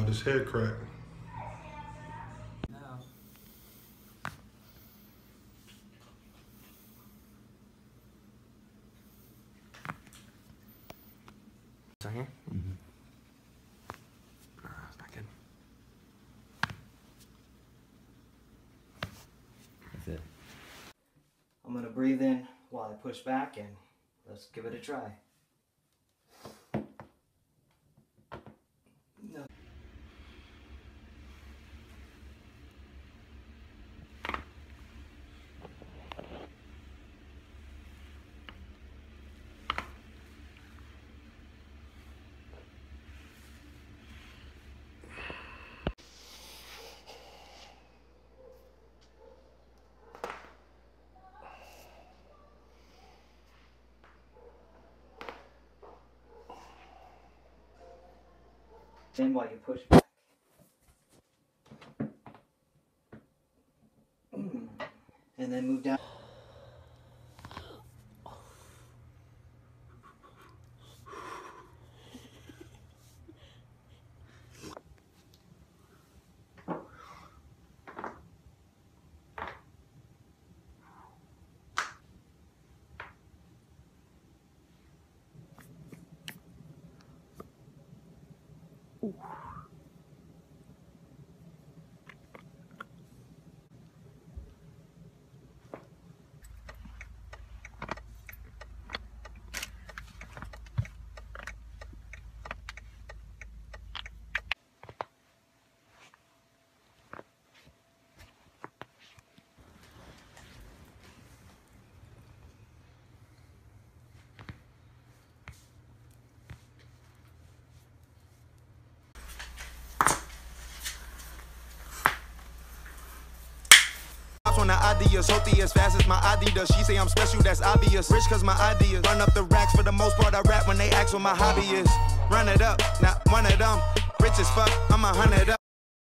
his head crack. Now. Right here? Mm-hmm. No, that's not good. That's it. I'm gonna breathe in while I push back, and let's give it a try. No. In while you push back. And then move down. On the ideas, healthy as fast as my Adidas. She say I'm special, that's obvious. Rich cause my ideas run up the racks. For the most part I rap when they ask what my hobby is. Run it up, not one of them. Rich as fuck, I'm 100 up.